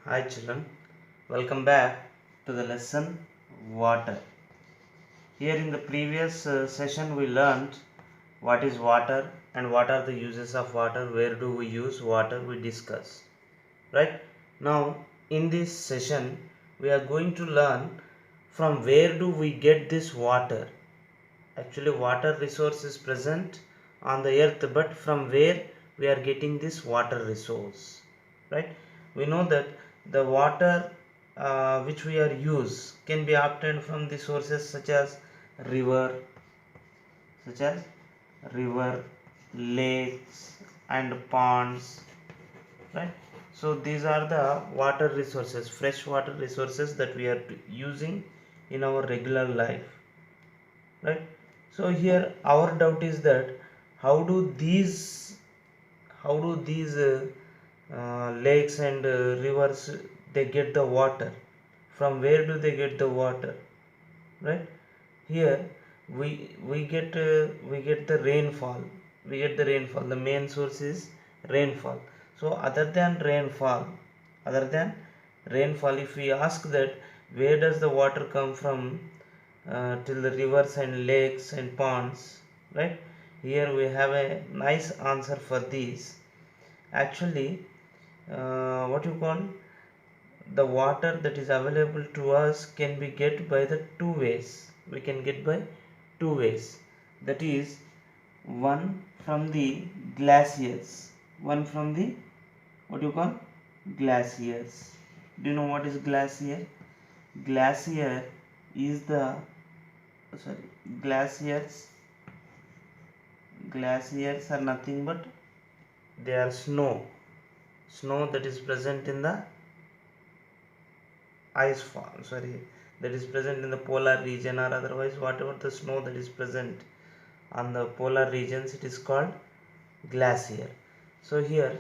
Hi children, welcome back to the lesson water. Here in the previous session we learned what is water and what are the uses of water, where do we use water, we discussed. Right? Now in this session we are going to learn from where do we get this water. Actually water resource is present on the earth, but from where we are getting this water resource. Right? We know that the water which we are use can be obtained from the sources river such as river, lakes and ponds. Right? So these are the water resources, fresh water resources that we are using in our regular life. Right? So here our doubt is that how do these lakes and rivers they get the water, from where do they get the water? Right? Here we get the rainfall. The main source is rainfall. So other than rainfall, if we ask that where does the water come from, till the rivers and lakes and ponds, right? Here we have a nice answer for this. Actually, what you call, the water that is available to us can be get by the two ways. We can get by two ways. That is, one from the glaciers, one from the, what you call, glaciers. Do you know what is glacier? Glacier is the, sorry, glaciers are nothing but they are snow that is present in the ice form, sorry, that is present in the polar region, or otherwise whatever the snow that is present on the polar regions, it is called glacier. So here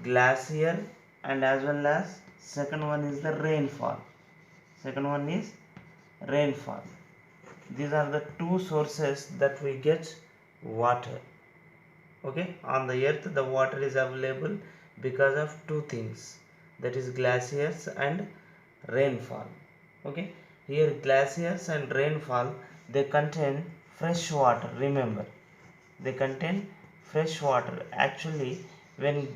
glacier, and as well as second one is the rainfall. These are the two sources that we get water. Okay, on the earth the water is available because of two things, that is glaciers and rainfall. Okay, here glaciers and rainfall, they contain fresh water. Remember, they contain fresh water. Actually, when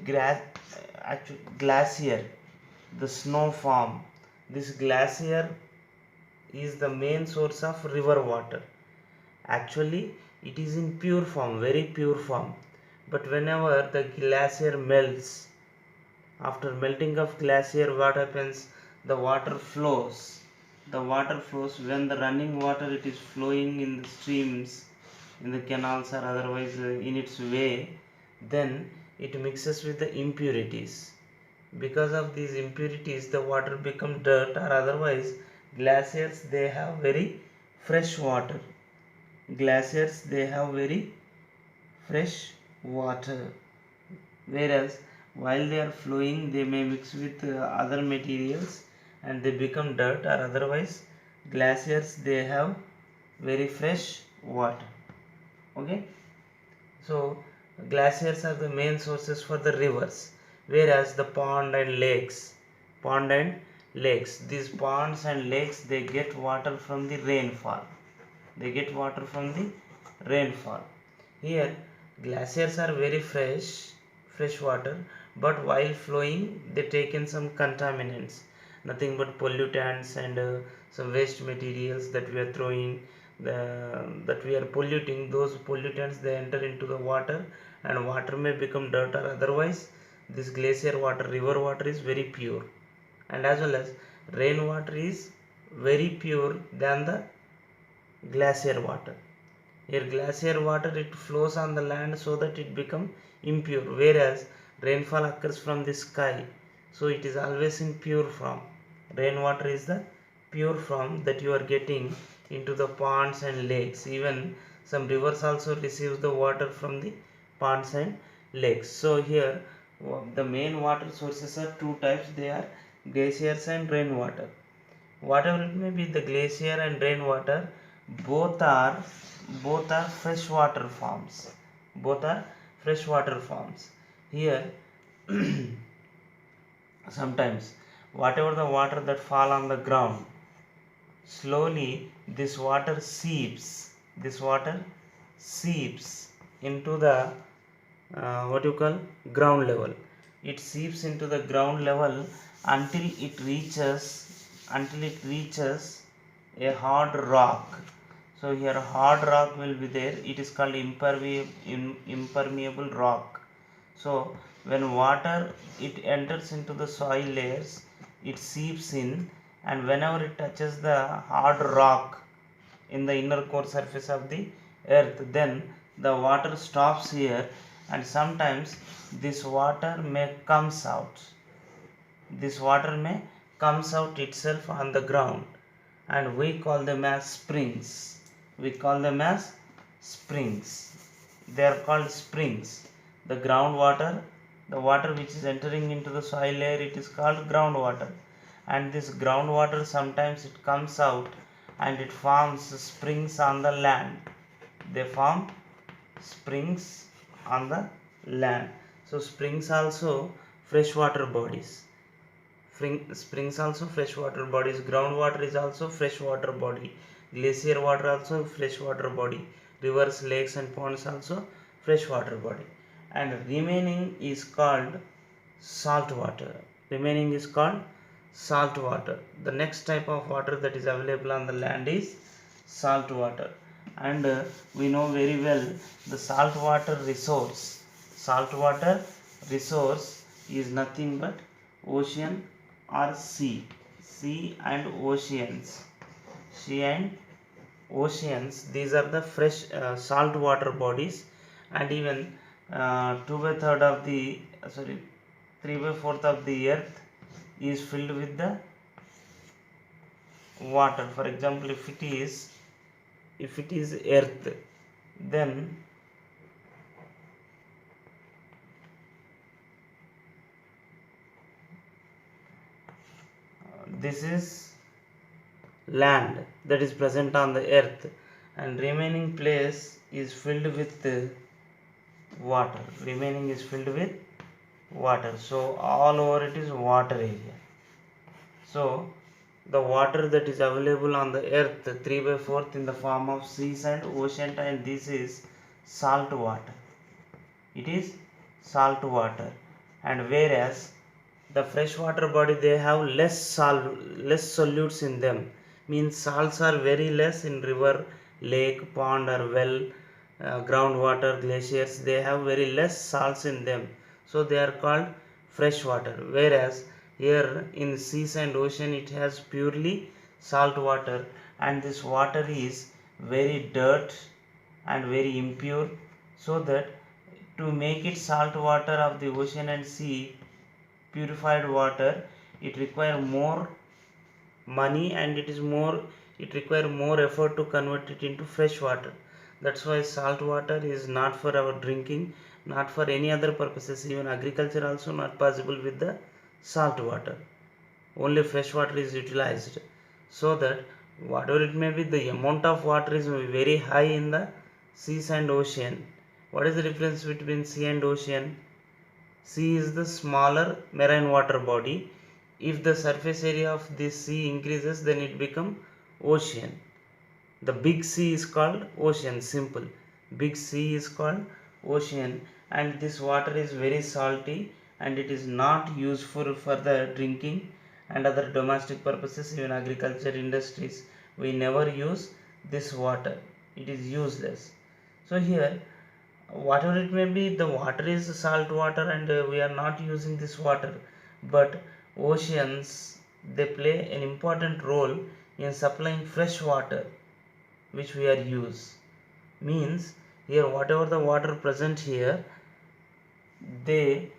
glacier, the snow form, this glacier is the main source of river water. Actually, it is in pure form, very pure form. But whenever the glacier melts, after melting of glacier, what happens? The water flows. When the running water, it is flowing in the streams, in the canals, or otherwise in its way. Then it mixes with the impurities. Because of these impurities, the water become dirt, or otherwise glaciers they have very fresh water. Glaciers they have very fresh water, whereas while they are flowing they may mix with other materials and they become dirt, or otherwise glaciers they have very fresh water. Okay, so glaciers are the main sources for the rivers, whereas the pond and lakes, these ponds and lakes, they get water from the rainfall. Here glaciers are very fresh water, but while flowing they take in some contaminants, nothing but pollutants and some waste materials that we are throwing, that we are polluting. Those pollutants they enter into the water, and water may become dirt, or otherwise this glacier water, river water, is very pure. And as well as rainwater is very pure than the glacier water. Here glacier water, it flows on the land so that it become impure, whereas rainfall occurs from the sky, so it is always in pure form. Rainwater is the pure form that you are getting into the ponds and lakes. Even some rivers also receive the water from the ponds and lakes. So here the main water sources are two types, they are glaciers and rainwater. Whatever it may be, the glacier and rainwater, both are freshwater forms. Here sometimes whatever the water that fall on the ground, slowly this water seeps into the what you call ground level. It seeps into the ground level until it reaches a hard rock. So here hard rock will be there. It is called impermeable rock. So when water it enters into the soil layers, it seeps in, and whenever it touches the hard rock in the inner core surface of the earth, then the water stops here, and sometimes this water may comes out itself on the ground, and we call them as springs. They are called springs. The groundwater, the water which is entering into the soil layer, it is called groundwater. And this groundwater sometimes it comes out and it forms springs on the land. They form springs on the land. So springs also freshwater bodies. Springs also freshwater bodies. Groundwater is also freshwater body. Glacier water also freshwater body. Rivers, lakes and ponds also freshwater body. And remaining is called salt water. The next type of water that is available on the land is salt water. And we know very well the saltwater resource is nothing but ocean or sea. Sea and oceans, these are the fresh salt water bodies. And even 2 by 3rd of the 3 by 4th of the earth is filled with the water. For example, if it is earth, then this is land that is present on the earth, and remaining place is filled with water. So all over it is water area. So the water that is available on the earth 3 by 4th in the form of seas and ocean, and this is salt water. It is salt water. And whereas the freshwater body, they have less solutes in them. Means salts are very less in river, lake, pond or well, groundwater, glaciers. They have very less salts in them, so they are called freshwater. Whereas here in seas and ocean, it has purely salt water, and this water is very dirt and very impure. So that to make it salt water of the ocean and sea, purified water, it require more money, and it require more effort to convert it into fresh water. That's why salt water is not for our drinking, not for any other purposes. Even agriculture also not possible with the salt water. Only fresh water is utilized. So that whatever it may be, the amount of water is very high in the seas and ocean. What is the difference between sea and ocean? Sea is the smaller marine water body. If the surface area of this sea increases, then it becomes ocean. The big sea is called ocean. Simple. Big sea is called ocean, and this water is very salty, and it is not useful for the drinking and other domestic purposes. Even agriculture industries, we never use this water. It is useless. So here, whatever it may be, the water is salt water, and we are not using this water. But oceans, they play an important role in supplying fresh water which we are use. Means here whatever the water present here, they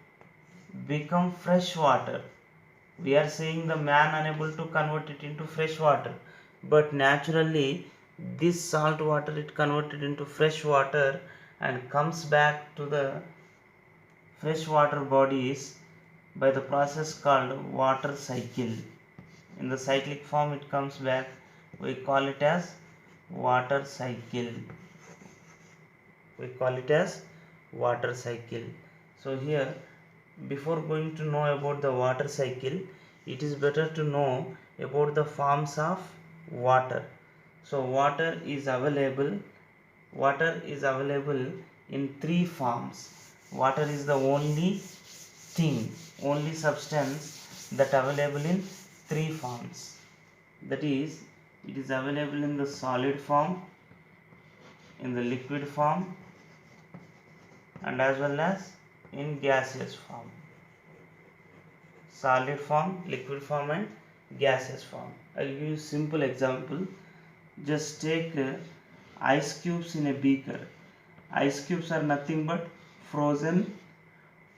become fresh water. We are saying the man unable to convert it into fresh water, but naturally this salt water, it converted into fresh water and comes back to the freshwater bodies by the process called water cycle. In the cyclic form it comes back. We call it as water cycle. So here, before going to know about the water cycle, it is better to know about the forms of water. So water is available in three forms. Water is the only substance that available in three forms. That is, it is available in the solid form, in the liquid form, and as well as in gaseous form. Solid form, liquid form, and gaseous form. I'll give you a simple example. Just take ice cubes in a beaker. Ice cubes are nothing but frozen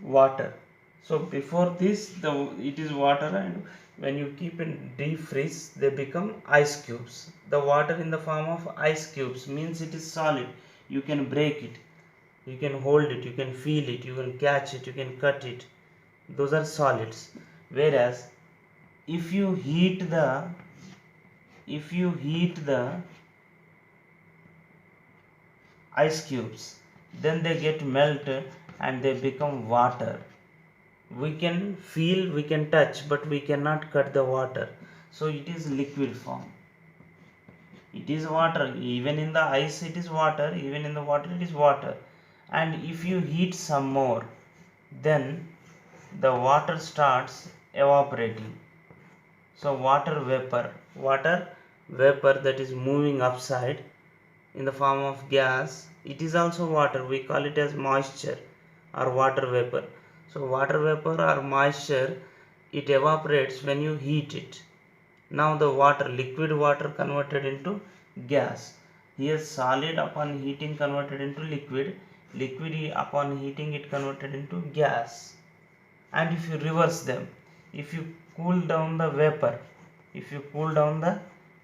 water. So before this, it is water, and when you keep in deep freeze, they become ice cubes. The water in the form of ice cubes means it is solid. You can break it, you can hold it, you can feel it, you can catch it, you can cut it. Those are solids. Whereas if you heat the ice cubes, then they get melted and they become water. We can feel, we can touch, but we cannot cut the water. So it is liquid form. It is water. Even in the ice it is water, even in the water it is water. And if you heat some more, then the water starts evaporating. So water vapor that is moving upside in the form of gas, it is also water. We call it as moisture or water vapor. So water vapor or moisture, it evaporates when you heat it. Now the liquid water converted into gas. Here solid upon heating converted into liquid, liquid upon heating it converted into gas. And if you reverse them, if you cool down the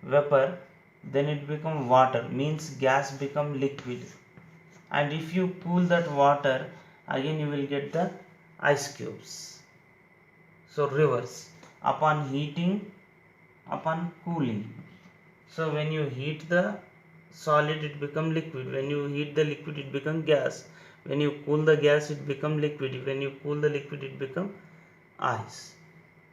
vapor, then it become water, means gas become liquid. And if you cool that water, again you will get the ice cubes. So reverse, upon heating, upon cooling. So when you heat the solid, it become liquid. When you heat the liquid, it become gas. When you cool the gas, it become liquid. When you cool the liquid, it become ice.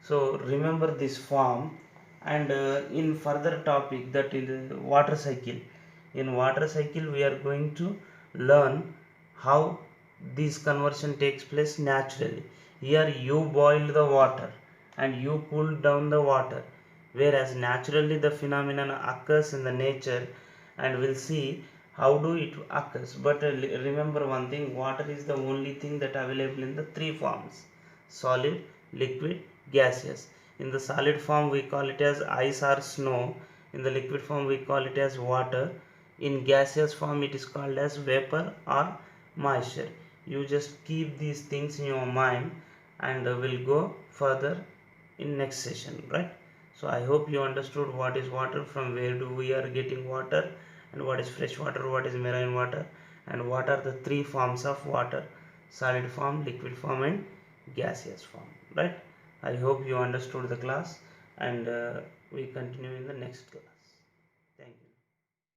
So remember this form. And in further topic, that is water cycle. In water cycle we are going to learn how this conversion takes place naturally. Here you boil the water and you cool down the water, whereas naturally the phenomenon occurs in the nature, and we'll see how do it occurs. But remember one thing, water is the only thing that available in the three forms: solid, liquid, gaseous. In the solid form we call it as ice or snow, in the liquid form we call it as water, in gaseous form it is called as vapor or moisture. You just keep these things in your mind, and we'll go further in next session, right? So I hope you understood what is water, from where do we are getting water, and what is fresh water, what is marine water, and what are the three forms of water: solid form, liquid form, and gaseous form, right? I hope you understood the class, and we continue in the next class.